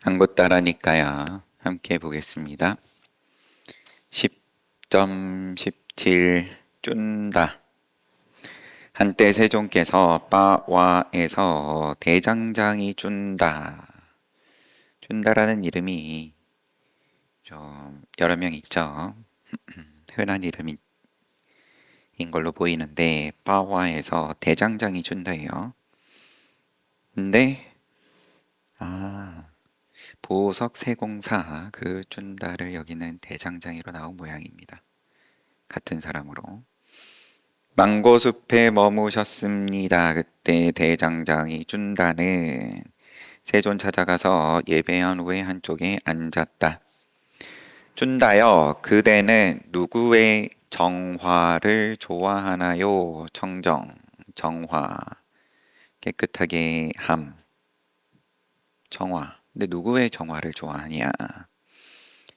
한국 따라니까요. 함께 보겠습니다. 10.17 쭌다. 한때 세종께서 빠와에서 대장장이 쭌다. 쭌다라는 이름이 좀 여러 명 있죠. 흔한 이름인 걸로 보이는데 빠와에서 대장장이 쭌다예요. 근데 보석 세공사 그 쭌다를 여기는 대장장이로 나온 모양입니다. 같은 사람으로. 망고숲에 머무셨습니다. 그때 대장장이 쭌다는 세존 찾아가서 예배한 후에 한쪽에 앉았다. 쭌다여, 그대는 누구의 정화를 좋아하나요? 청정, 정화, 깨끗하게 함, 정화. 근데 누구의 정화를 좋아하냐?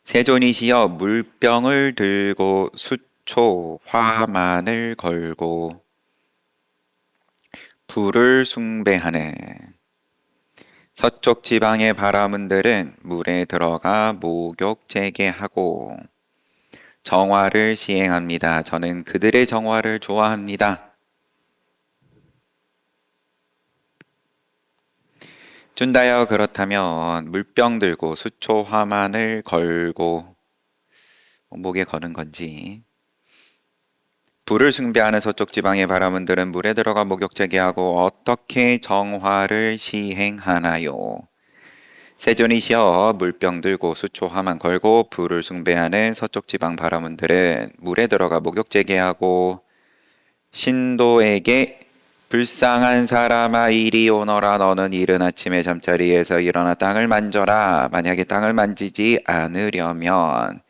세존이시여, 물병을 들고 수초 화만을 걸고 불을 숭배하는 서쪽 지방의 바라문들은 물에 들어가 목욕 재개하고 정화를 시행합니다. 저는 그들의 정화를 좋아합니다. 쭌다여, 그렇다면 물병 들고 수초 화만을 걸고 목에 거는 건지, 불을 숭배하는 서쪽 지방의 바라문들은 물에 들어가 목욕 재개하고 어떻게 정화를 시행하나요? 세존이시여, 물병 들고 수초 화만 걸고 불을 숭배하는 서쪽 지방 바라문들은 물에 들어가 목욕 재개하고 신도에게 불쌍한 사람아 이리 오너라, 너는 이른 아침에 잠자리에서 일어나 땅을 만져라. 만약에 땅을 만지지 않으려면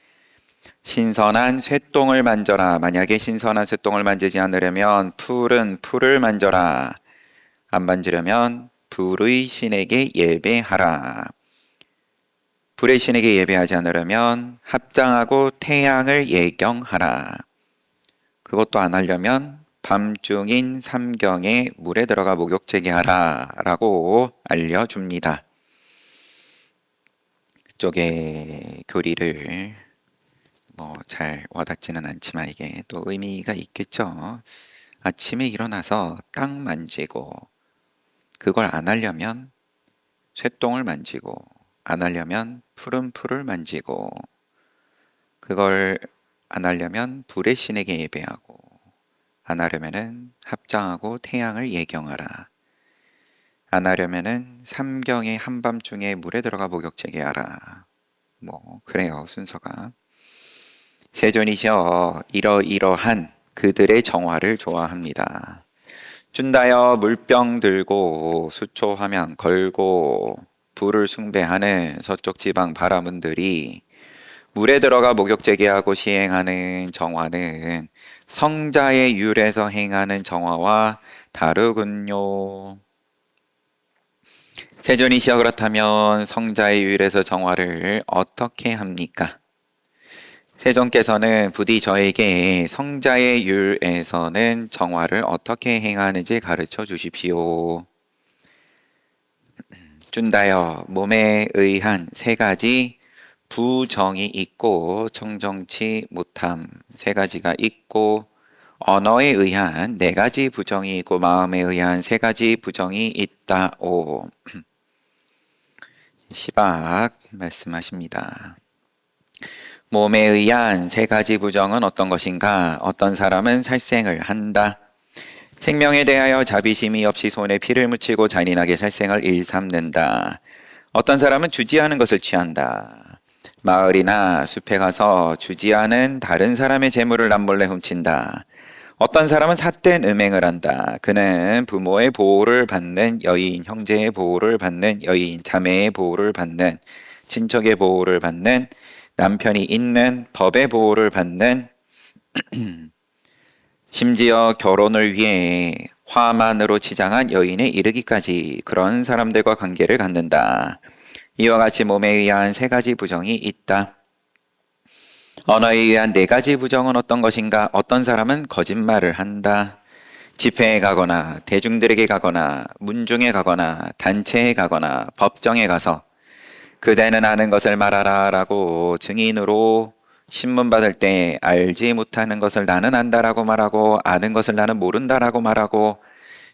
신선한 쇠똥을 만져라. 만약에 신선한 쇠똥을 만지지 않으려면 푸른 풀을 만져라. 안 만지려면 불의 신에게 예배하라. 불의 신에게 예배하지 않으려면 합장하고 태양을 예경하라. 그것도 안 하려면 밤중인 삼경에 물에 들어가 목욕 재개하라 라고 알려줍니다. 그쪽의 교리를 잘 와닿지는 않지만 이게 또 의미가 있겠죠. 아침에 일어나서 땅 만지고, 그걸 안 하려면 쇠똥을 만지고, 안 하려면 푸른 풀을 만지고, 그걸 안 하려면 불의 신에게 예배하고, 안 하려면은 합장하고 태양을 예경하라. 안 하려면은 삼경의 한밤중에 물에 들어가 목욕 재개하라. 그래요, 순서가. 세존이시여, 이러이러한 그들의 정화를 좋아합니다. 쭌다여, 물병 들고 수초 화면 걸고 불을 숭배하는 서쪽 지방 바라문들이 물에 들어가 목욕 재개하고 시행하는 정화는 성자의 율에서 행하는 정화와 다르군요. 세존이시여, 그렇다면 성자의 율에서 정화를 어떻게 합니까? 세존께서는 부디 저에게 성자의 율에서는 정화를 어떻게 행하는지 가르쳐 주십시오. 쭌다여, 몸에 의한 세 가지 부정이 있고 청정치 못함 세 가지가 있고, 언어에 의한 네 가지 부정이 있고 마음에 의한 세 가지 부정이 있다오. 시박 말씀하십니다. 몸에 의한 세 가지 부정은 어떤 것인가? 어떤 사람은 살생을 한다. 생명에 대하여 자비심이 없이 손에 피를 묻히고 잔인하게 살생을 일삼는다. 어떤 사람은 주지하는 것을 취한다. 마을이나 숲에 가서 주지하는 다른 사람의 재물을 남몰래 훔친다. 어떤 사람은 삿된 음행을 한다. 그는 부모의 보호를 받는 여인, 형제의 보호를 받는 여인, 자매의 보호를 받는, 친척의 보호를 받는, 남편이 있는 법의 보호를 받는, 심지어 결혼을 위해 화만으로 치장한 여인에 이르기까지 그런 사람들과 관계를 갖는다. 이와 같이 몸에 의한 세 가지 부정이 있다. 언어에 의한 네 가지 부정은 어떤 것인가? 어떤 사람은 거짓말을 한다. 집회에 가거나 대중들에게 가거나 문중에 가거나 단체에 가거나 법정에 가서 그대는 아는 것을 말하라 라고 증인으로 신문 받을 때 알지 못하는 것을 나는 안다라고 말하고 아는 것을 나는 모른다라고 말하고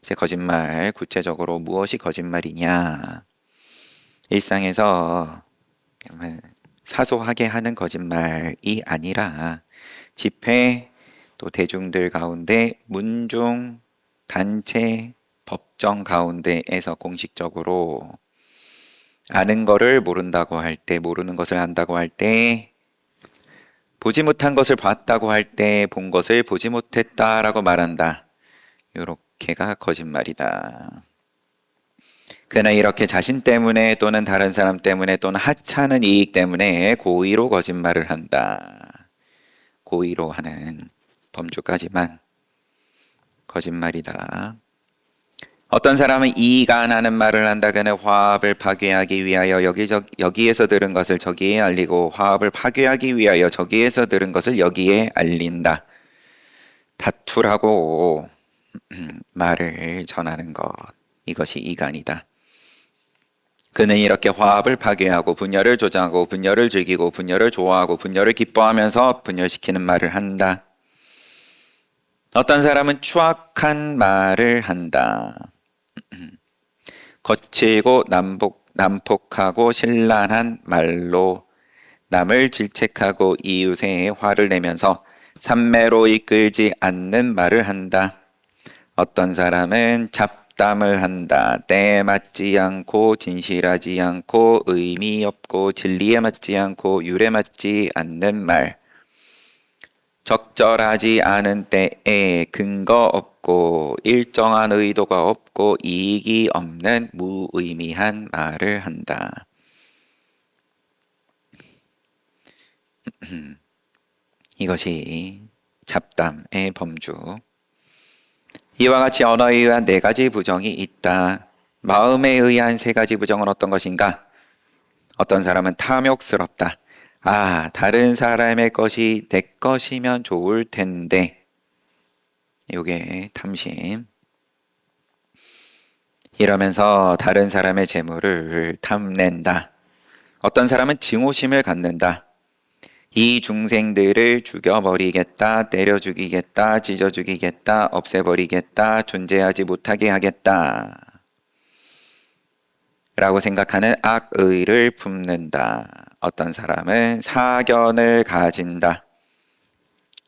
이제 거짓말, 구체적으로 무엇이 거짓말이냐? 일상에서 사소하게 하는 거짓말이 아니라 집회 또 대중들 가운데 문중 단체 법정 가운데에서 공식적으로 아는 거를 모른다고 할 때, 모르는 것을 안다고 할 때, 보지 못한 것을 봤다고 할 때, 본 것을 보지 못했다라고 말한다. 이렇게가 거짓말이다. 그러나 이렇게 자신 때문에 또는 다른 사람 때문에 또는 하찮은 이익 때문에 고의로 거짓말을 한다. 고의로 하는 범주까지만 거짓말이다. 어떤 사람은 이가 안 하는 말을 한다. 그는 화합을 파괴하기 위하여 여기에서 들은 것을 저기에 알리고 화합을 파괴하기 위하여 저기에서 들은 것을 여기에 알린다. 다투라고 말을 전하는 것. 이것이 이간이다. 그는 이렇게 화합을 파괴하고 분열을 조장하고 분열을 즐기고 분열을 좋아하고 분열을 기뻐하면서 분열시키는 말을 한다. 어떤 사람은 추악한 말을 한다. 거칠고 난폭하고 신랄한 말로 남을 질책하고 이웃에 화를 내면서 산매로 이끌지 않는 말을 한다. 어떤 사람은 잡담을 한다. 때에 맞지 않고 진실하지 않고 의미 없고 진리에 맞지 않고 율에 맞지 않는 말. 적절하지 않은 때에 근거 없고 일정한 의도가 없고 이익이 없는 무의미한 말을 한다. 이것이 잡담의 범주. 이와 같이 언어에 의한 네 가지 부정이 있다. 마음에 의한 세 가지 부정은 어떤 것인가? 어떤 사람은 탐욕스럽다. 아, 다른 사람의 것이 내 것이면 좋을 텐데. 이게 탐심. 이러면서 다른 사람의 재물을 탐낸다. 어떤 사람은 증오심을 갖는다. 이 중생들을 죽여버리겠다, 때려 죽이겠다, 찢어 죽이겠다, 없애버리겠다, 존재하지 못하게 하겠다. 라고 생각하는 악의를 품는다. 어떤 사람은 사견을 가진다.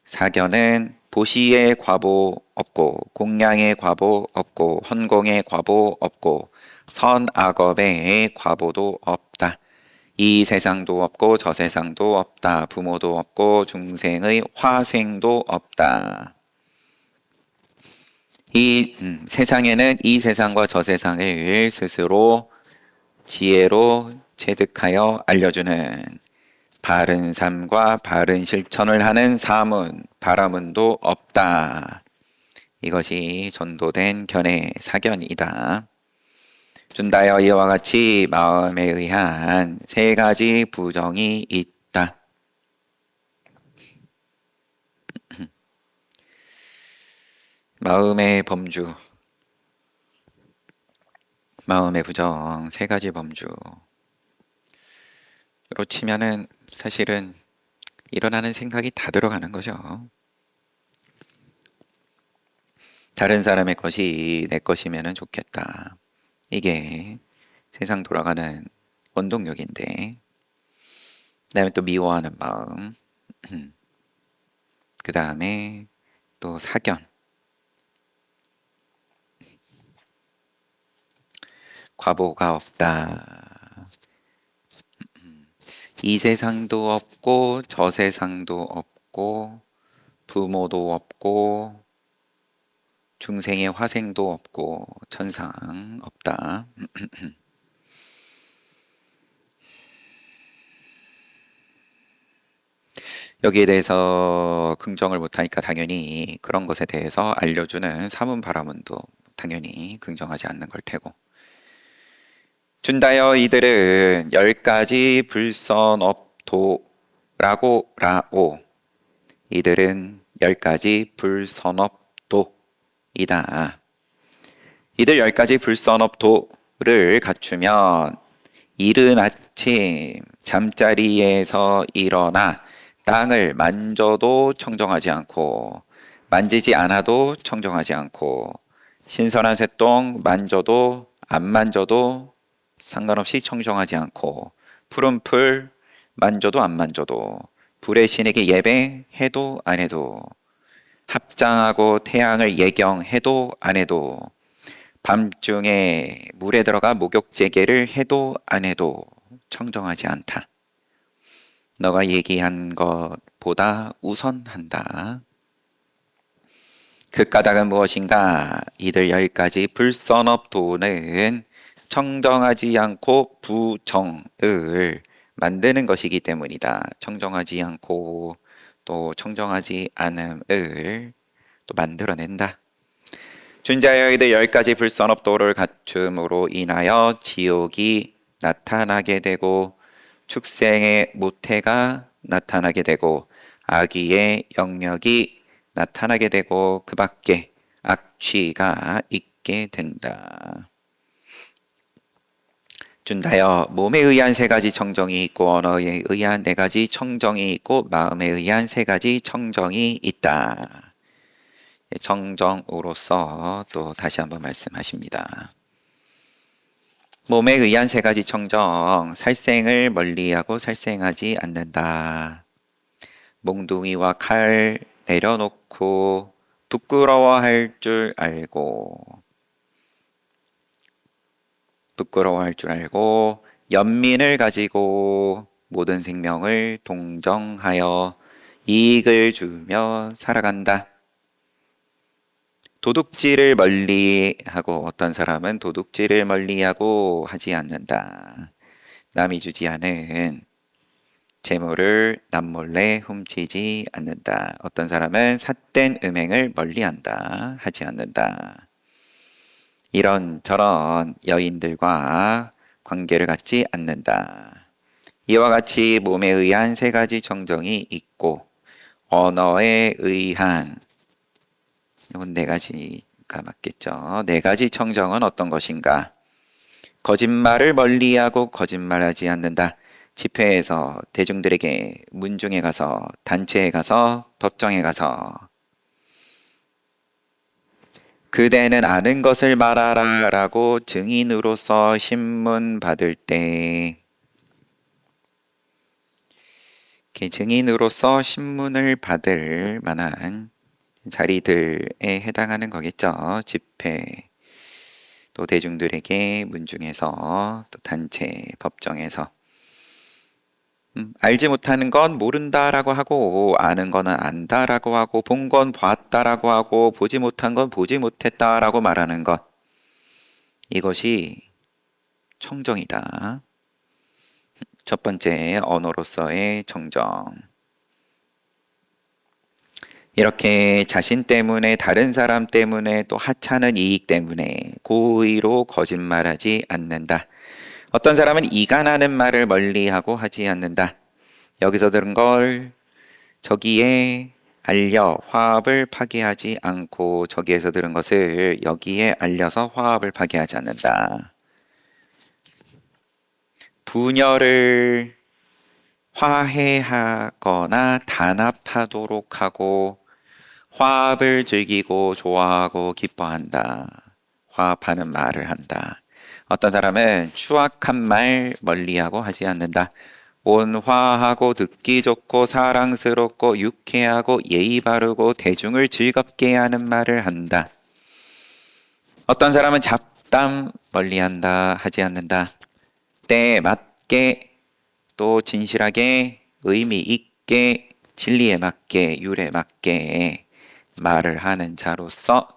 사견은 보시의 과보 없고 공양의 과보 없고 헌공의 과보 없고 선악업의 과보도 없다. 이 세상도 없고 저 세상도 없다. 부모도 없고 중생의 화생도 없다. 이 세상에는 이 세상과 저 세상을 스스로 지혜로 체득하여 알려주는 바른 삶과 바른 실천을 하는 사문, 바라문도 없다. 이것이 전도된 견해 사견이다. 준다여 이와 같이 마음에 의한 세 가지 부정이 있다. 마음의 범주, 마음의 부정, 세 가지 범주로 치면은 사실은 일어나는 생각이 다 들어가는 거죠. 다른 사람의 것이 내 것이면 좋겠다. 이게 세상 돌아가는 원동력인데, 그다음에 또 미워하는 마음, 그 다음에 또 사견, 과보가 없다. 이 세상도 없고 저 세상도 없고 부모도 없고 중생의 화생도 없고 천상 없다. 여기에 대해서 긍정을 못하니까 당연히 그런 것에 대해서 알려주는 사문 바라문도 당연히 긍정하지 않는 걸 테고. 준다여 이들은 10가지 불선업도라고 라오. 이들은 10가지 불선업도이다. 이들 10가지 불선업도를 갖추면 이른 아침 잠자리에서 일어나 땅을 만져도 청정하지 않고 만지지 않아도 청정하지 않고 신선한 새똥 만져도 안 만져도 상관없이 청정하지 않고 푸른 풀 만져도 안 만져도 불의 신에게 예배해도 안 해도 합장하고 태양을 예경해도 안 해도 밤중에 물에 들어가 목욕제계를 해도 안 해도 청정하지 않다. 너가 얘기한 것보다 우선한다. 그 까닭은 무엇인가? 이들 10가지 불선업도는 청정하지 않고 부정을 만드는 것이기 때문이다. 청정하지 않고 또 청정하지 않음을 또 만들어낸다. 준자여 이들 10가지 불선업도를 갖춤으로 인하여 지옥이 나타나게 되고 축생의 모태가 나타나게 되고 악의의 영역이 나타나게 되고 그 밖에 악취가 있게 된다. 준다여 몸에 의한 3가지 청정이 있고 언어에 의한 4가지 청정이 있고 마음에 의한 3가지 청정이 있다. 청정으로서 또 다시 한번 말씀하십니다. 몸에 의한 3가지 청정, 살생을 멀리하고 살생하지 않는다. 몽둥이와 칼 내려놓고 부끄러워할 줄 알고 연민을 가지고 모든 생명을 동정하여 이익을 주며 살아간다. 도둑질을 멀리하고 어떤 사람은 도둑질을 멀리하고 하지 않는다. 남이 주지 않은 재물을 남몰래 훔치지 않는다. 어떤 사람은 삿된 음행을 멀리한다. 하지 않는다. 이런저런 여인들과 관계를 갖지 않는다. 이와 같이 몸에 의한 3가지 청정이 있고 언어에 의한 이건 4가지가 맞겠죠. 4가지 청정은 어떤 것인가? 거짓말을 멀리하고 거짓말하지 않는다. 집회에서 대중들에게 문중에 가서 단체에 가서 법정에 가서 그대는 아는 것을 말하라 라고 증인으로서 신문 받을 때 증인으로서 신문을 받을 만한 자리들에 해당하는 거겠죠. 집회, 또 대중들에게 문중에서, 또 단체, 법정에서 알지 못하는 건 모른다라고 하고 아는 거는 안다라고 하고 본 건 봤다라고 하고 보지 못한 건 보지 못했다라고 말하는 것, 이것이 청정이다. 첫 번째, 언어로서의 청정. 이렇게 자신 때문에 다른 사람 때문에 또 하찮은 이익 때문에 고의로 거짓말하지 않는다. 어떤 사람은 이간하는 말을 멀리하고 하지 않는다. 여기서 들은 걸 저기에 알려 화합을 파괴하지 않고 저기에서 들은 것을 여기에 알려서 화합을 파괴하지 않는다. 분열을 화해하거나 단합하도록 하고 화합을 즐기고 좋아하고 기뻐한다. 화합하는 말을 한다. 어떤 사람은 추악한 말 멀리하고 하지 않는다. 온화하고 듣기 좋고 사랑스럽고 유쾌하고 예의 바르고 대중을 즐겁게 하는 말을 한다. 어떤 사람은 잡담 멀리한다 하지 않는다. 때에 맞게 또 진실하게 의미 있게 진리에 맞게 율에 맞게 말을 하는 자로서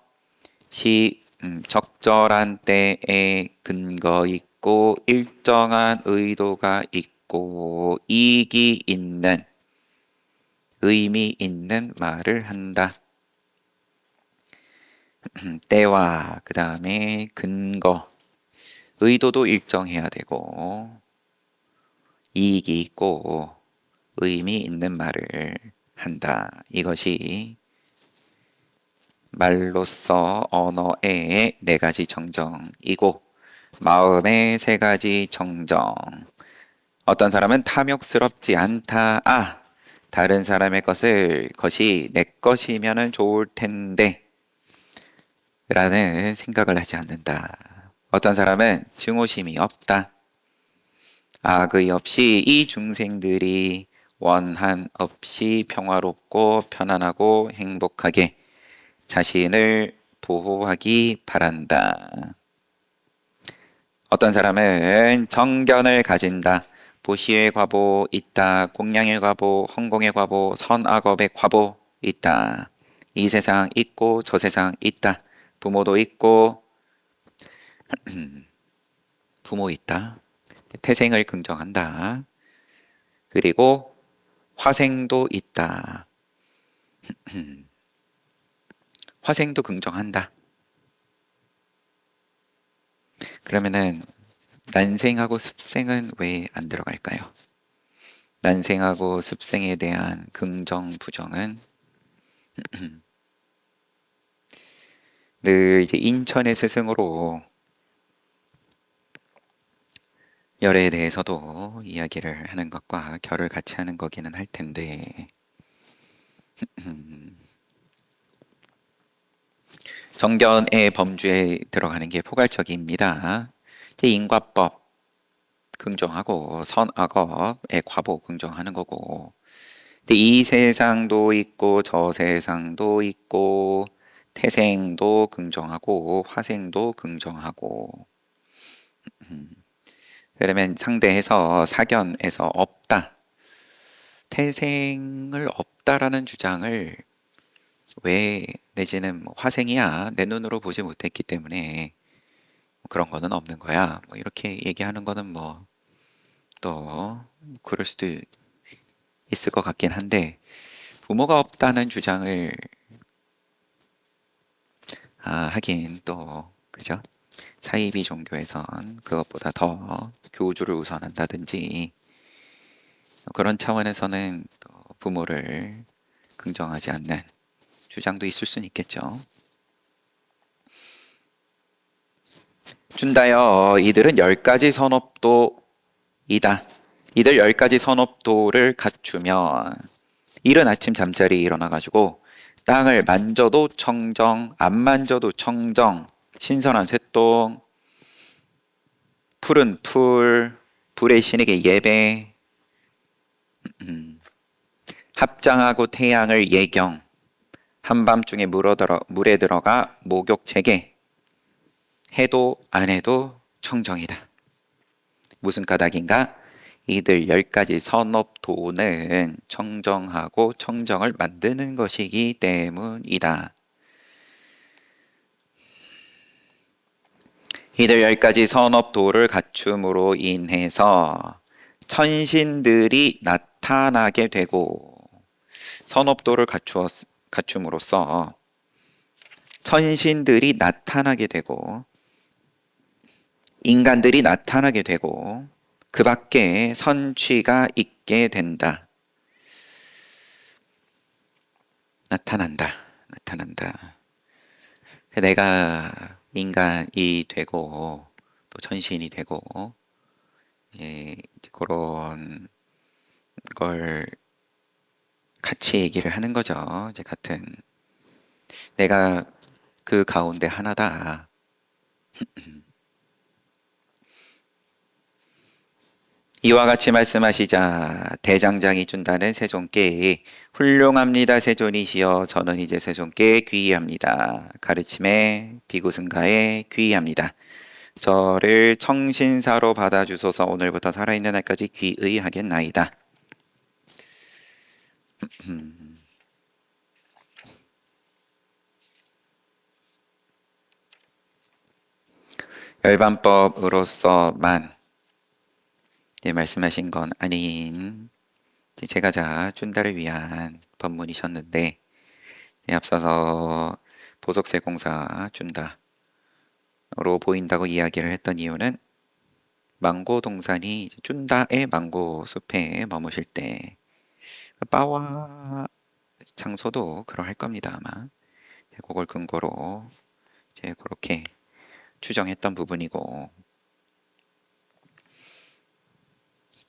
적절한 때에 근거 있고 일정한 의도가 있고 이익이 있는 의미 있는 말을 한다. 때와 그 다음에 근거, 의도도 일정해야 되고 이익이 있고 의미 있는 말을 한다. 이것이 말로써 언어의 4가지 청정이고 마음의 3가지 청정, 어떤 사람은 탐욕스럽지 않다. 아, 다른 사람의 것이 내 것이면은 좋을 텐데 라는 생각을 하지 않는다. 어떤 사람은 증오심이 없다. 악의 없이 이 중생들이 원한 없이 평화롭고 편안하고 행복하게 자신을 보호하기 바란다. 어떤 사람은 정견을 가진다. 보시의 과보 있다. 공양의 과보, 헌공의 과보, 선악업의 과보 있다. 이 세상 있고 저 세상 있다. 부모도 있고 부모 있다. 태생을 긍정한다. 그리고 화생도 있다. 화생도 긍정한다. 그러면은 난생하고 습생은 왜 안 들어갈까요? 난생하고 습생에 대한 긍정, 부정은 늘 이제 인천의 스승으로 열애에 대해서도 이야기를 하는 것과 결을 같이 하는 거기는 할 텐데 정견의 범주에 들어가는 게 포괄적입니다. 인과법 긍정하고 선악업의 과보 긍정하는 거고 근데 이 세상도 있고 저 세상도 있고 태생도 긍정하고 화생도 긍정하고 그러면 상대해서 사견에서 없다. 태생을 없다라는 주장을 왜 내지는 뭐 화생이야 내 눈으로 보지 못했기 때문에 그런 거는 없는 거야. 뭐 이렇게 얘기하는 거는 뭐 또 그럴 수도 있을 것 같긴 한데 부모가 없다는 주장을 하긴 또 그죠? 사이비 종교에선 그것보다 더 교주를 우선한다든지 그런 차원에서는 또 부모를 긍정하지 않는 주장도 있을 수는 있겠죠. 준다여 이들은 10가지 선업도이다. 이들 10가지 선업도를 갖추면 이른 아침 잠자리 일어나가지고 땅을 만져도 청정, 안 만져도 청정, 신선한 새똥, 푸른 풀, 불의 신에게 예배, 합장하고 태양을 예경, 한밤중에 물에 들어가 목욕 재개, 해도 안 해도 청정이다. 무슨 까닭인가? 이들 10가지 선업도는 청정하고 청정을 만드는 것이기 때문이다. 이들 10가지 선업도를 갖춤으로 인해서 천신들이 나타나게 되고 선업도를 갖춤으로써 천신들이 나타나게 되고 인간들이 나타나게 되고 그 밖에 선취가 있게 된다. 나타난다. 내가 인간이 되고 또 천신이 되고 이제 그런 걸 같이 얘기를 하는 거죠. 이제 같은 내가 그 가운데 하나다. 이와 같이 말씀하시자 대장장이 준다는 세존께 훌륭합니다. 세존이시여 저는 이제 세존께 귀의합니다. 가르침에 비구승가에 귀의합니다. 저를 청신사로 받아주소서. 오늘부터 살아있는 날까지 귀의하겠나이다. 열반법으로서만 말씀하신 건 아닌 제가 준다를 위한 법문이셨는데 앞서서 보석세 공사 준다로 보인다고 이야기를 했던 이유는 망고 동산이 준다의 망고 숲에 머무실 때 바와 장소도 그러할 겁니다 아마. 그걸 근거로 이제 그렇게 추정했던 부분이고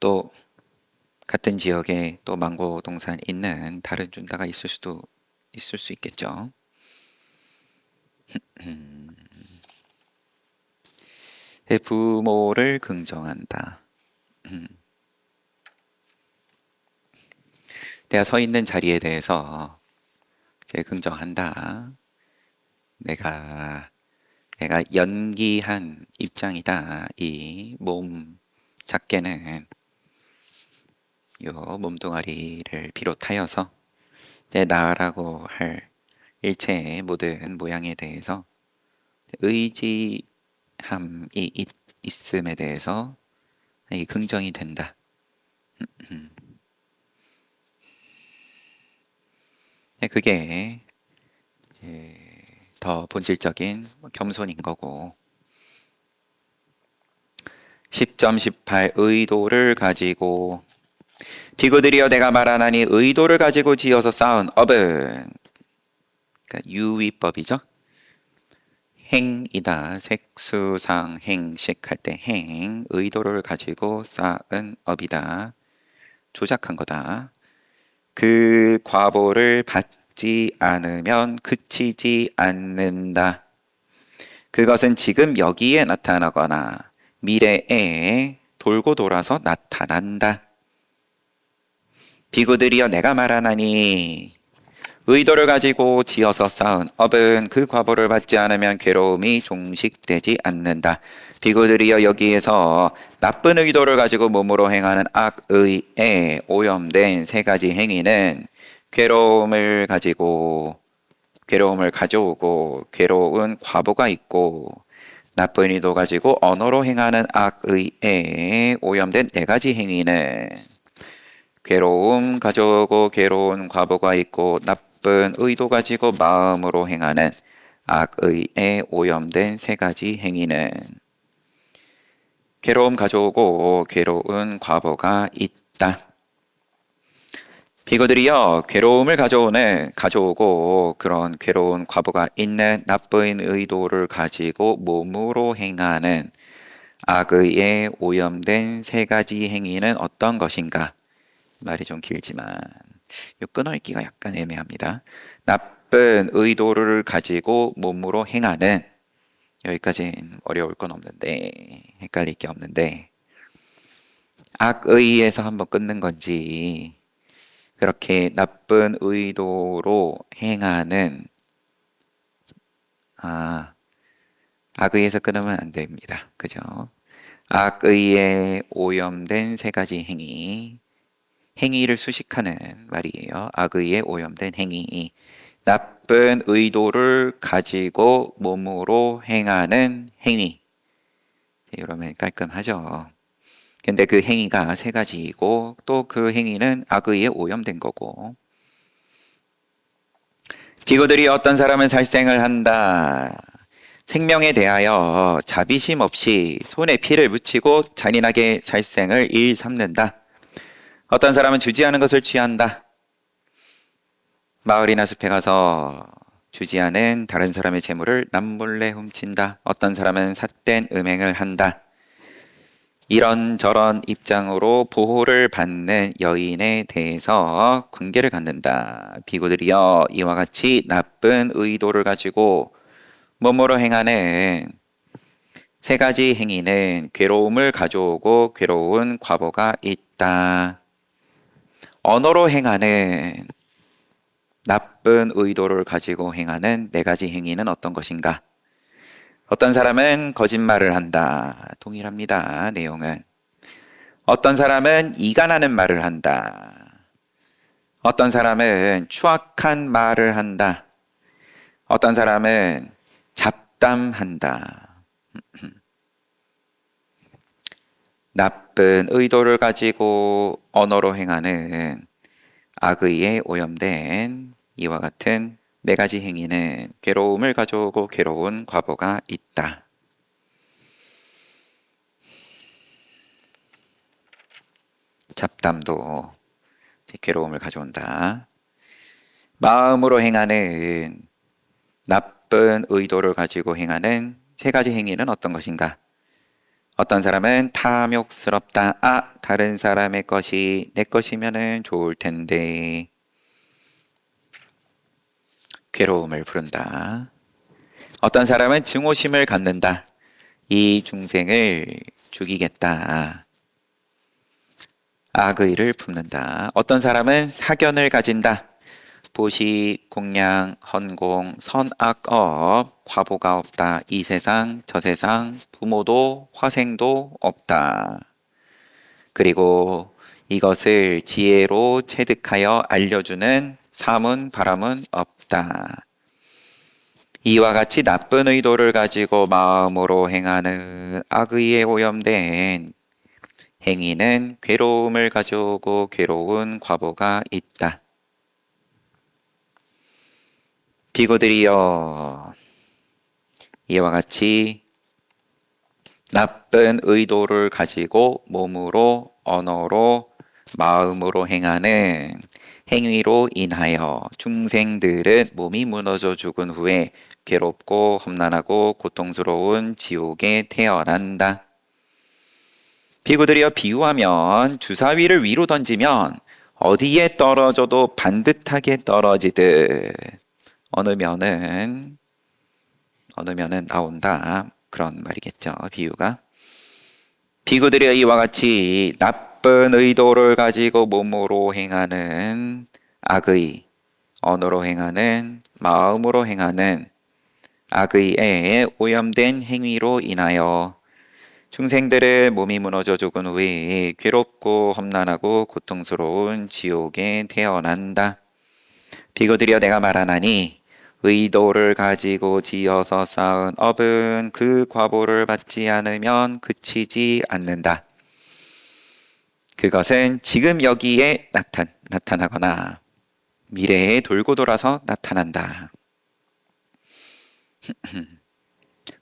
또 같은 지역에 또 망고 동산 있는 다른 준다가 있을 수 있겠죠. 내 부모를 긍정한다. 내가 서 있는 자리에 대해서 이제 긍정한다. 내가 연기한 입장이다. 이 몸 작게는 요 몸뚱아리를 비롯하여서 내 나라고 할 일체의 모든 모양에 대해서 의지함이 있음에 대해서 이 긍정이 된다. 그게 이제 더 본질적인 겸손인 거고. 10점 18 의도를 가지고 비구들이여 내가 말하나니 의도를 가지고 지어서 쌓은 업은 그러니까 유위법이죠. 행이다. 색수상 행식 할 때 행 의도를 가지고 쌓은 업이다. 조작한 거다. 그 과보를 받지 않으면 그치지 않는다. 그것은 지금 여기에 나타나거나 미래에 돌고 돌아서 나타난다. 비구들이여 내가 말하나니 의도를 가지고 지어서 쌓은 업은 그 과보를 받지 않으면 괴로움이 종식되지 않는다. 비구들이여 여기에서 나쁜 의도를 가지고 몸으로 행하는 악의에 오염된 세 가지 행위는 괴로움을 가져오고 괴로운 과보가 있고 나쁜 의도 가지고 언어로 행하는 악의에 오염된 네 가지 행위는 괴로움 가져오고 괴로운 과보가 있고 나쁜 의도 가지고 마음으로 행하는 악의에 오염된 세 가지 행위는 괴로움 가져오고 괴로운 과보가 있다. 비구들이여 괴로움을 가져오고 그런 괴로운 과보가 있는 나쁜 의도를 가지고 몸으로 행하는 악의에 오염된 세 가지 행위는 어떤 것인가? 말이 좀 길지만 이 끊어읽기가 약간 애매합니다. 나쁜 의도를 가지고 몸으로 행하는 여기까지는 어려울 건 없는데 헷갈릴 게 없는데 악의에서 한번 끊는 건지 그렇게 나쁜 의도로 행하는 악의에서 끊으면 안 됩니다. 그죠? 악의에 오염된 세 가지 행위를 수식하는 말이에요. 악의에 오염된 행위. 나쁜 의도를 가지고 몸으로 행하는 행위. 이러면 깔끔하죠. 근데 그 행위가 세 가지이고 또 그 행위는 악의에 오염된 거고. 비구들이 어떤 사람은 살생을 한다. 생명에 대하여 자비심 없이 손에 피를 묻히고 잔인하게 살생을 일삼는다. 어떤 사람은 주지 않은 것을 취한다. 마을이나 숲에 가서 주지 않은 다른 사람의 재물을 남몰래 훔친다. 어떤 사람은 삿된 음행을 한다. 이런저런 입장으로 보호를 받는 여인에 대해서 관계를 갖는다. 비구들이여 이와 같이 나쁜 의도를 가지고 몸으로 행하는 세 가지 행위는 괴로움을 가져오고 괴로운 과보가 있다. 언어로 행하는 나쁜 의도를 가지고 행하는 네 가지 행위는 어떤 것인가? 어떤 사람은 거짓말을 한다. 동일합니다. 내용은. 어떤 사람은 이간하는 말을 한다. 어떤 사람은 추악한 말을 한다. 어떤 사람은 잡담한다. 나쁜 의도를 가지고 언어로 행하는 악의에 오염된 이와 같은 네 가지 행위는 괴로움을 가져오고 괴로운 과보가 있다. 잡담도 괴로움을 가져온다. 마음으로 행하는 나쁜 의도를 가지고 행하는 세 가지 행위는 어떤 것인가? 어떤 사람은 탐욕스럽다. 아, 다른 사람의 것이 내 것이면은 좋을 텐데. 괴로움을 부른다. 어떤 사람은 증오심을 갖는다. 이 중생을 죽이겠다. 악의를 품는다. 어떤 사람은 사견을 가진다. 보시, 공양, 헌공, 선악업, 과보가 없다. 이 세상, 저 세상, 부모도 화생도 없다. 그리고 이것을 지혜로 체득하여 알려주는 사문, 바람은 없다. 이와 같이 나쁜 의도를 가지고 마음으로 행하는 악의에 오염된 행위는 괴로움을 가져오고 괴로운 과보가 있다. 비구들이여, 이와 같이 나쁜 의도를 가지고 몸으로, 언어로, 마음으로 행하는 행위로 인하여 중생들은 몸이 무너져 죽은 후에 괴롭고 험난하고 고통스러운 지옥에 태어난다. 비구들이여, 비유하면 주사위를 위로 던지면 어디에 떨어져도 반듯하게 떨어지듯 어느 면은 나온다. 그런 말이겠죠. 비유가. 비구들이여, 이와 같이 나쁜 의도를 가지고 몸으로 행하는 악의, 언어로 행하는, 마음으로 행하는 악의에 오염된 행위로 인하여 중생들의 몸이 무너져 죽은 후에 괴롭고 험난하고 고통스러운 지옥에 태어난다. 비구들이여, 내가 말하나니 의도를 가지고 지어서 쌓은 업은 그 과보를 받지 않으면 그치지 않는다. 그것은 지금 여기에 나타나거나 미래에 돌고 돌아서 나타난다.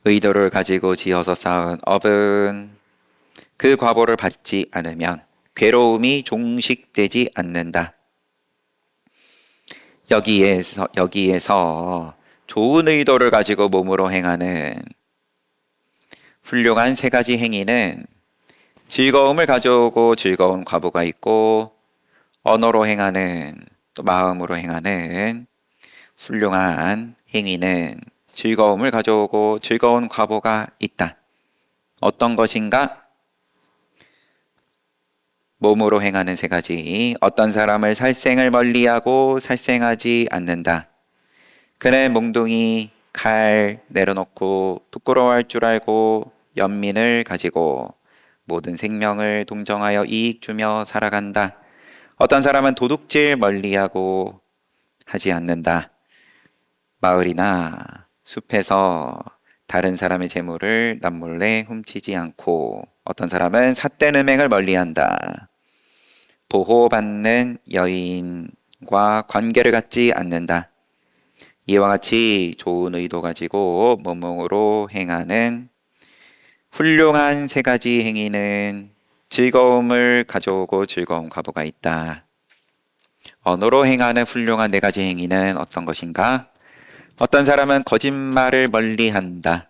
의도를 가지고 지어서 쌓은 업은 그 과보를 받지 않으면 괴로움이 종식되지 않는다. 여기에서 좋은 의도를 가지고 몸으로 행하는 훌륭한 세 가지 행위는 즐거움을 가져오고 즐거운 과보가 있고, 언어로 행하는, 또 마음으로 행하는 훌륭한 행위는 즐거움을 가져오고 즐거운 과보가 있다. 어떤 것인가? 몸으로 행하는 세 가지. 어떤 사람을 살생을 멀리하고 살생하지 않는다. 그는 몽둥이, 칼 내려놓고 부끄러워할 줄 알고 연민을 가지고 모든 생명을 동정하여 이익 주며 살아간다. 어떤 사람은 도둑질 멀리하고 하지 않는다. 마을이나 숲에서 다른 사람의 재물을 남몰래 훔치지 않고, 어떤 사람은 삿된 음행을 멀리한다. 보호받는 여인과 관계를 갖지 않는다. 이와 같이 좋은 의도 가지고 몸으로 행하는 훌륭한 세 가지 행위는 즐거움을 가져오고 즐거운 과보가 있다. 언어로 행하는 훌륭한 네 가지 행위는 어떤 것인가? 어떤 사람은 거짓말을 멀리한다.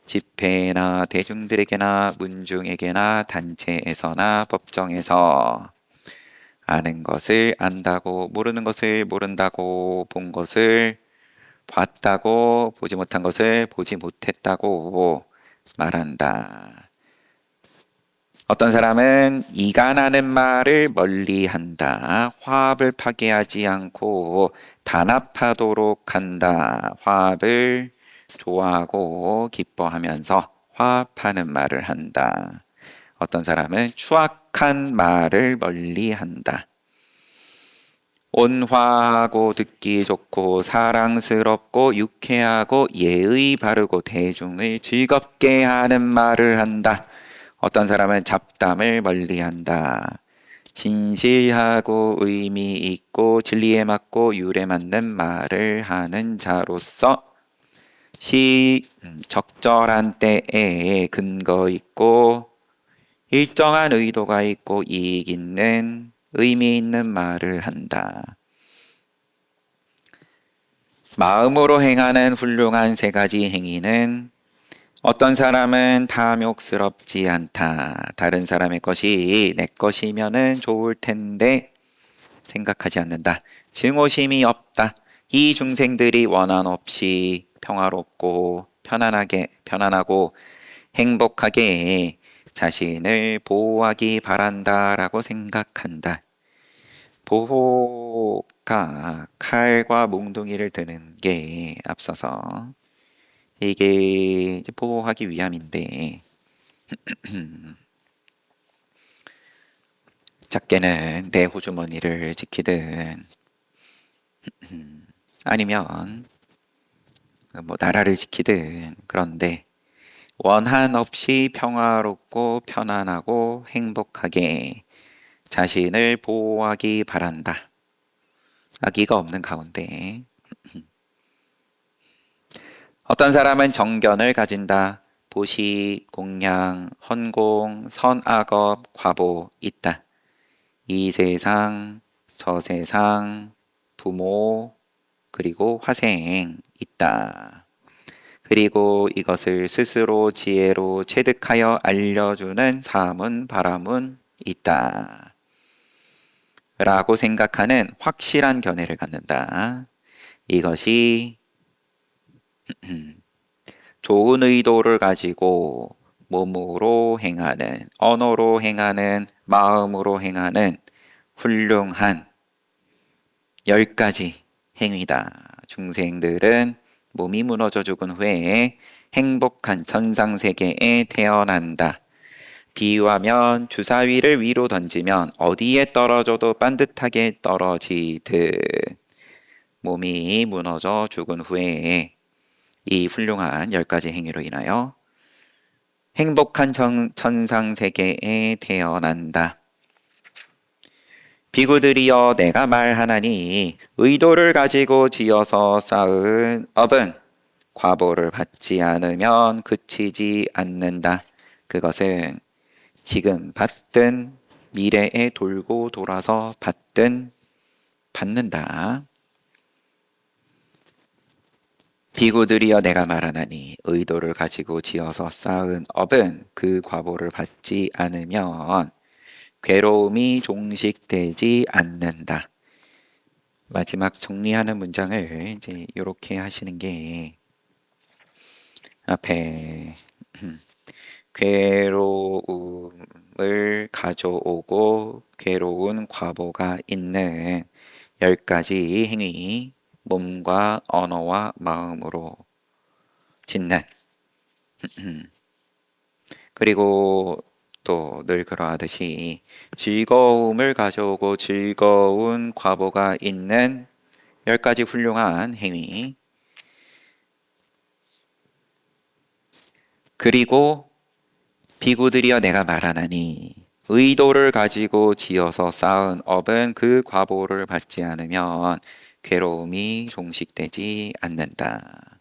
집회나 대중들에게나 문중에게나 단체에서나 법정에서 아는 것을 안다고, 모르는 것을 모른다고, 본 것을 봤다고, 보지 못한 것을 보지 못했다고 말한다. 어떤 사람은 이간하는 말을 멀리한다. 화합을 파괴하지 않고 단합하도록 한다. 화합을 좋아하고 기뻐하면서 화합하는 말을 한다. 어떤 사람은 추악한 말을 멀리한다. 온화하고 듣기 좋고 사랑스럽고 유쾌하고 예의 바르고 대중을 즐겁게 하는 말을 한다. 어떤 사람은 잡담을 멀리한다. 진실하고 의미 있고 진리에 맞고 율에 맞는 말을 하는 자로서 적절한 때에 근거 있고 일정한 의도가 있고 이익 있는 의미 있는 말을 한다. 마음으로 행하는 훌륭한 세 가지 행위는 어떤 사람은 탐욕스럽지 않다. 다른 사람의 것이 내 것이면은 좋을 텐데 생각하지 않는다. 증오심이 없다. 이 중생들이 원한 없이 평화롭고 편안하고 행복하게 자신을 보호하기 바란다라고 생각한다. 보호가 칼과 몽둥이를 드는 게 앞서서 이게 이제 보호하기 위함인데 작게는 내 호주머니를 지키든 아니면 뭐 나라를 지키든 그런데 원한 없이 평화롭고 편안하고 행복하게 자신을 보호하기 바란다. 악의가 없는 가운데 어떤 사람은 정견을 가진다. 보시, 공양, 헌공, 선악업, 과보 있다. 이 세상, 저 세상, 부모, 그리고 화생 있다. 그리고 이것을 스스로 지혜로 체득하여 알려주는 사문, 바라문 있다. 라고 생각하는 확실한 견해를 갖는다. 이것이 좋은 의도를 가지고 몸으로 행하는, 언어로 행하는, 마음으로 행하는 훌륭한 10가지 행위다. 중생들은 몸이 무너져 죽은 후에 행복한 천상세계에 태어난다. 비유하면 주사위를 위로 던지면 어디에 떨어져도 반듯하게 떨어지듯 몸이 무너져 죽은 후에 이 훌륭한 10가지 행위로 인하여 행복한 천상세계에 태어난다. 비구들이여 내가 말하나니 의도를 가지고 지어서 쌓은 업은 과보를 받지 않으면 그치지 않는다. 그것은 지금 받든 미래에 돌고 돌아서 받든 받는다. 비구들이여 내가 말하나니 의도를 가지고 지어서 쌓은 업은 그 과보를 받지 않으면 괴로움이 종식되지 않는다. 마지막 정리하는 문장을 이제 이렇게 하시는 게 앞에 괴로움을 가져오고 괴로운 과보가 있는 10가지 행위, 몸과 언어와 마음으로 짓는 그리고 또 늘 그러하듯이 즐거움을 가져오고 즐거운 과보가 있는 10가지 훌륭한 행위 그리고 비구들이여 내가 말하나니 의도를 가지고 지어서 쌓은 업은 그 과보를 받지 않으면 괴로움이 종식되지 않는다.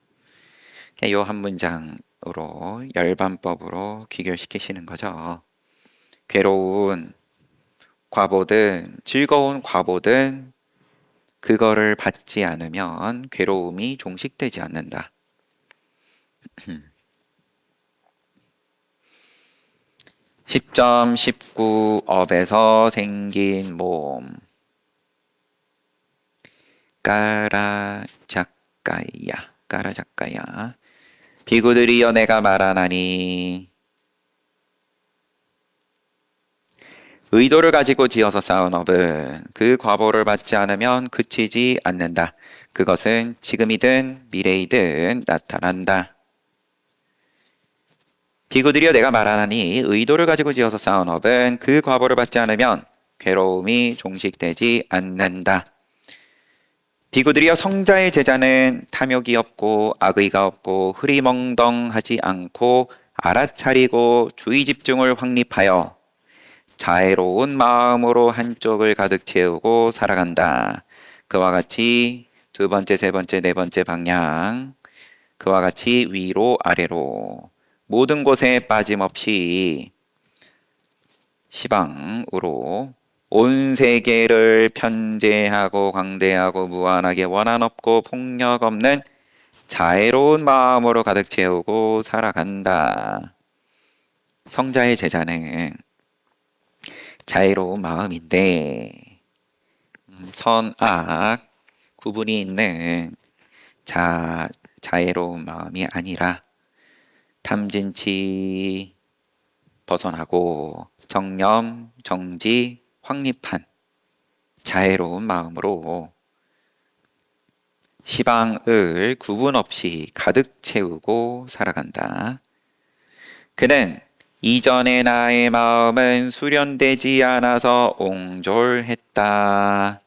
이 한 문장으로 열반법으로 귀결시키시는 거죠. 괴로운 과보든 즐거운 과보든 그거를 받지 않으면 괴로움이 종식되지 않는다. 10점 19 업에서 생긴 몸 까라작가야 비구들이여 내가 말하나니 의도를 가지고 지어서 쌓은 업은 그 과보를 받지 않으면 그치지 않는다. 그것은 지금이든 미래이든 나타난다. 비구들이여 내가 말하나니 의도를 가지고 지어서 쌓은 업은 그 과보를 받지 않으면 괴로움이 종식되지 않는다. 비구들이여 성자의 제자는 탐욕이 없고 악의가 없고 흐리멍덩하지 않고 알아차리고 주의 집중을 확립하여 자애로운 마음으로 한쪽을 가득 채우고 살아간다. 그와 같이 두 번째, 세 번째, 네 번째 방향 그와 같이 위로 아래로 모든 곳에 빠짐없이 시방으로 온 세계를 편재하고 광대하고 무한하게 원한 없고 폭력 없는 자애로운 마음으로 가득 채우고 살아간다. 성자의 제자는 자애로운 마음인데 선악 구분이 있는 자애로운 마음이 아니라 탐진치 벗어나고 정념, 정지, 확립한 자애로운 마음으로 시방을 구분 없이 가득 채우고 살아간다. 그는 이전의 나의 마음은 수련되지 않아서 옹졸했다.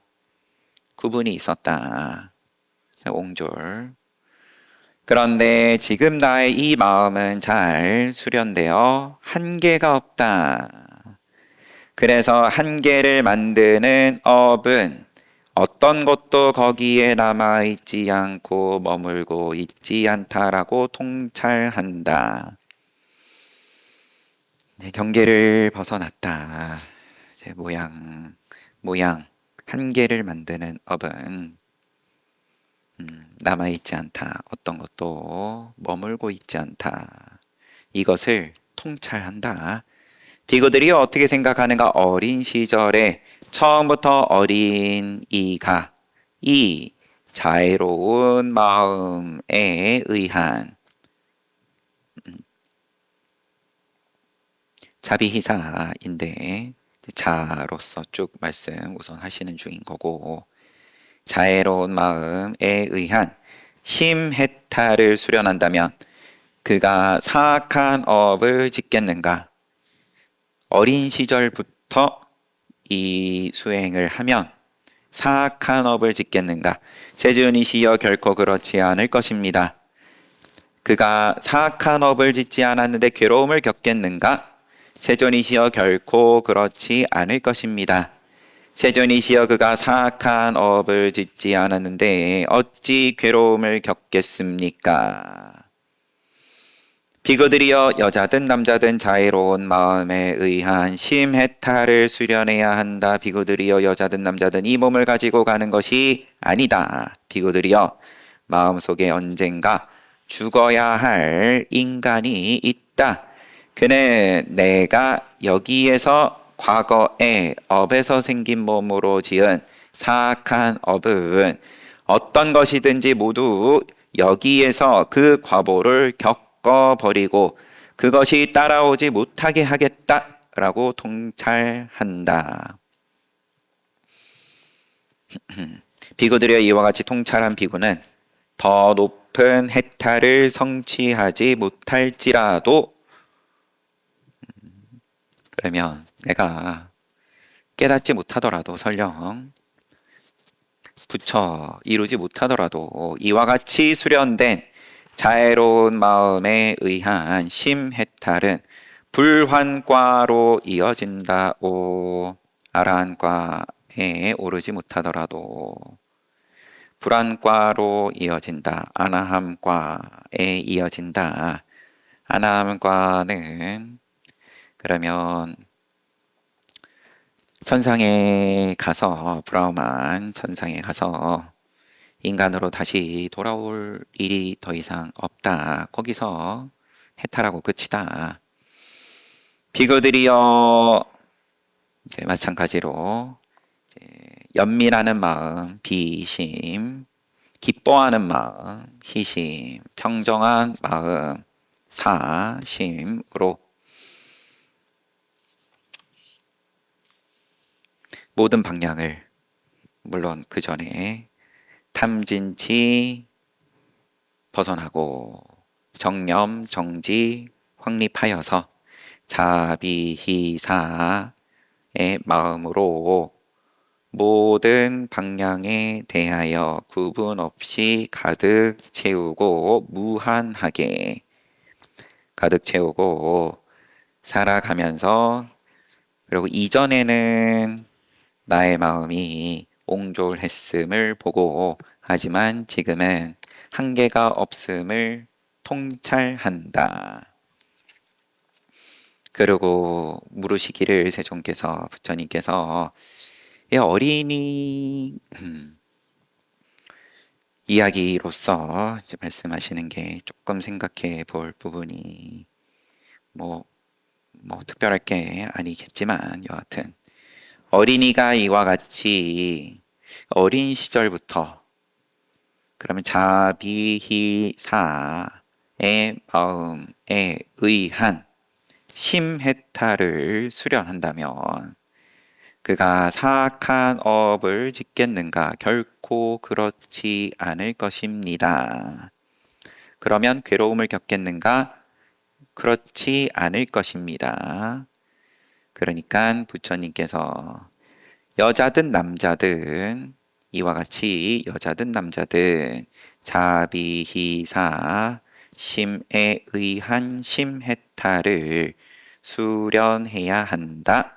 구분이 있었다. 옹졸. 그런데 지금 나의 이 마음은 잘 수련되어 한계가 없다. 그래서 한계를 만드는 업은 어떤 것도 거기에 남아있지 않고 머물고 있지 않다라고 통찰한다. 경계를 벗어났다. 이제 모양, 한계를 만드는 업은 남아있지 않다. 어떤 것도 머물고 있지 않다. 이것을 통찰한다. 비구들이 어떻게 생각하는가? 어린 시절에 처음부터 어린 이가 이 자애로운 마음에 의한 자비희사인데 자로서 쭉 말씀 우선 하시는 중인 거고 자애로운 마음에 의한 심해탈을 수련한다면 그가 사악한 업을 짓겠는가? 어린 시절부터 이 수행을 하면 사악한 업을 짓겠는가? 세존이시여 결코 그렇지 않을 것입니다. 그가 사악한 업을 짓지 않았는데 괴로움을 겪겠는가? 세존이시여 결코 그렇지 않을 것입니다. 세존이시여 그가 사악한 업을 짓지 않았는데 어찌 괴로움을 겪겠습니까? 비구들이여 여자든 남자든 자애로운 마음에 의한 심해탈을 수련해야 한다. 비구들이여 여자든 남자든 이 몸을 가지고 가는 것이 아니다. 비구들이여 마음속에 언젠가 죽어야 할 인간이 있다. 그는 내가 여기에서 과거의 업에서 생긴 몸으로 지은 사악한 업은 어떤 것이든지 모두 여기에서 그 과보를 겪어버리고 그것이 따라오지 못하게 하겠다라고 통찰한다. 비구들여 이와 같이 통찰한 비구는 더 높은 해탈을 성취하지 못할지라도 그러면 내가 깨닫지 못하더라도 설령 부처 이루지 못하더라도 이와 같이 수련된 자애로운 마음에 의한 심해탈은 불환과로 이어진다오. 아라한과에 오르지 못하더라도 불환과로 이어진다. 아나함과에 이어진다. 아나함과는 그러면 천상에 가서 브라우만 천상에 가서 인간으로 다시 돌아올 일이 더 이상 없다. 거기서 해탈하고 끝이다. 비구들이여 이제 마찬가지로 이제 연민하는 마음 비심, 기뻐하는 마음 희심, 평정한 마음 사심으로 모든 방향을 물론 그 전에 탐진치 벗어나고 정념 정지 확립하여서 자비희사의 마음으로 모든 방향에 대하여 구분 없이 가득 채우고 무한하게 가득 채우고 살아가면서 그리고 이전에는 나의 마음이 옹졸했음을 보고 하지만 지금은 한계가 없음을 통찰한다. 그리고 물으시기를 세존께서 부처님께서 이 어린이 이야기로서 이제 말씀하시는 게 조금 생각해 볼 부분이 뭐, 뭐 특별할 게 아니겠지만 여하튼 어린이가 이와 같이 어린 시절부터 그러면 자비희사의 마음에 의한 심해탈을 수련한다면 그가 사악한 업을 짓겠는가? 결코 그렇지 않을 것입니다. 그러면 괴로움을 겪겠는가? 그렇지 않을 것입니다. 그러니까 부처님께서 여자든 남자든 이와 같이 여자든 남자든 자비희사 심에 의한 심해탈을 수련해야 한다.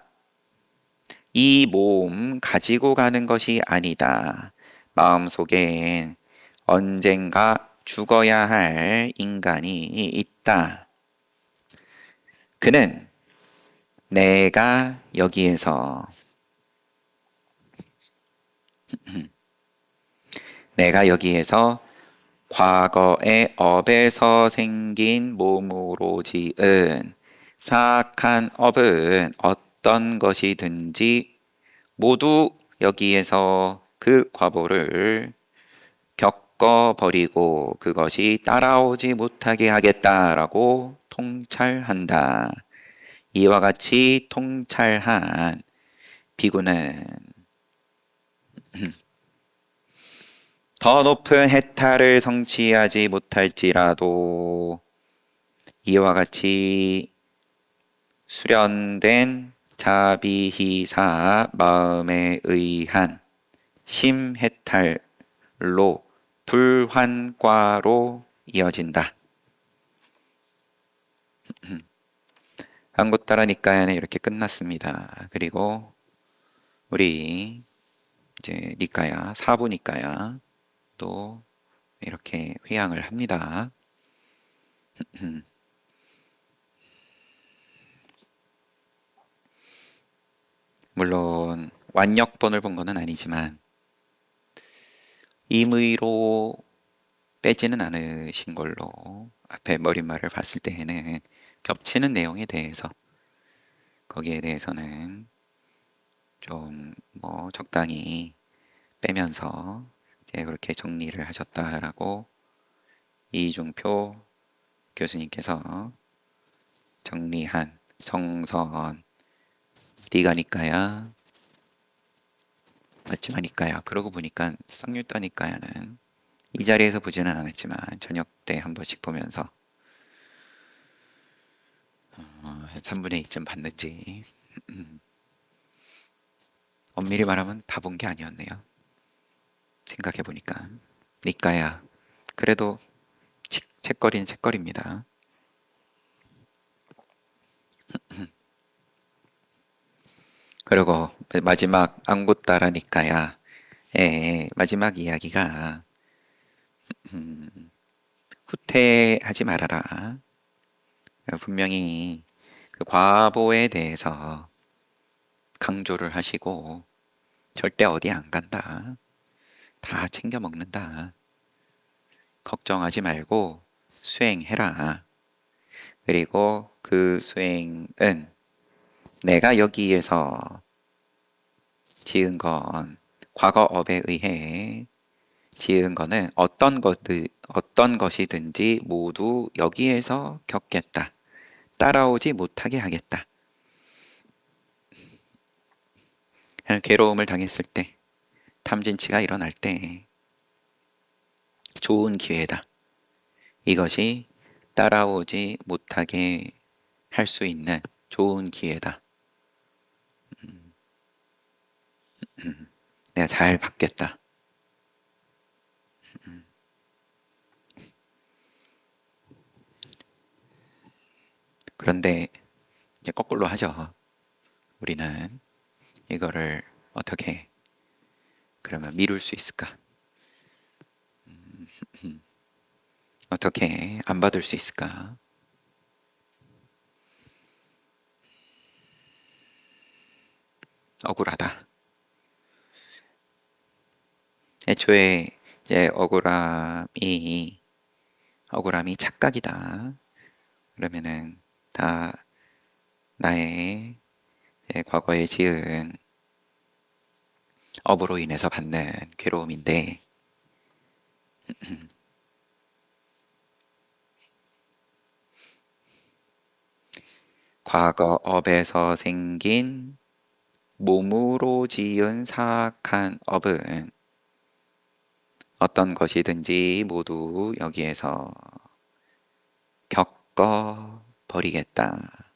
이 몸 가지고 가는 것이 아니다. 마음속엔 언젠가 죽어야 할 인간이 있다. 그는 내가 여기에서 내가 여기에서 과거의 업에서 생긴 몸으로 지은 사악한 업은 어떤 것이든지 모두 여기에서 그 과보를 겪어버리고 그것이 따라오지 못하게 하겠다라고 통찰한다. 이와 같이 통찰한 비구는 더 높은 해탈을 성취하지 못할지라도 이와 같이 수련된 자비희사 마음에 의한 심해탈로 불환과로 이어진다. 한국따라 니까야는 이렇게 끝났습니다. 그리고 우리 이제 니까야, 사부 니까야 또 이렇게 회양을 합니다. 물론 완역본을 본 거는 아니지만 임의로 빼지는 않으신 걸로 앞에 머릿말을 봤을 때에는 겹치는 내용에 대해서 거기에 대해서는 좀 뭐 적당히 빼면서 이제 그렇게 정리를 하셨다라고 이중표 교수님께서 정리한 정선 디가니까야 맞지마니까야 그러고 보니까 쌍률따니까야는 이 자리에서 보지는 않았지만 저녁 때 한 번씩 보면서 3분의 2점 받는지 엄밀히 말하면 다 본 게 아니었네요. 생각해 보니까 니까야 그래도 책거리는 책거리입니다. 그리고 마지막 안굿따라니까야 마지막 이야기가 후퇴하지 말아라. 분명히 그 과보에 대해서 강조를 하시고 절대 어디 안 간다. 다 챙겨 먹는다. 걱정하지 말고 수행해라. 그리고 그 수행은 내가 여기에서 지은 건 과거 업에 의해 지은 거는 어떤 것이든지 모두 여기에서 겪겠다. 따라오지 못하게 하겠다. 괴로움을 당했을 때, 탐진치가 일어날 때 좋은 기회다. 이것이 따라오지 못하게 할 수 있는 좋은 기회다. 내가 잘 받겠다. 그런데 이제 거꾸로 하죠. 우리는 이거를 어떻게 그러면 미룰 수 있을까? 어떻게 안 받을 수 있을까? 억울하다. 애초에 이제 억울함이 착각이다. 그러면은 다 나의 과거에 지은 업으로 인해서 받는 괴로움인데, 과거 업에서 생긴 몸으로 지은 사악한 업은 어떤 것이든지 모두 여기에서 겪어 버리겠다.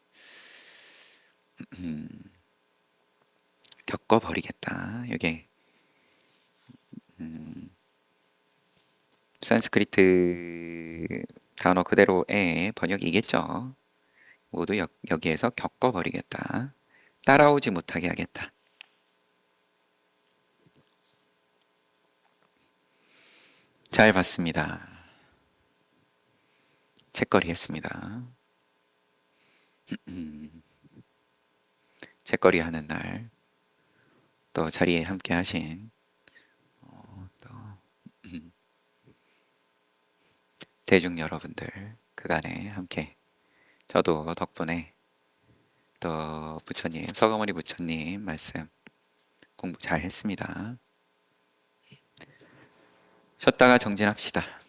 겪어 버리겠다. 이게 산스크리트 단어 그대로의 번역이겠죠. 모두 여기에서 겪어 버리겠다. 따라오지 못하게 하겠다. 잘 봤습니다. 책거리 했습니다. 책거리 하는 날 또 자리에 함께 하신 또 대중 여러분들 그간에 함께 저도 덕분에 또 부처님 서가모니 부처님 말씀 공부 잘 했습니다. 쉬었다가 정진합시다.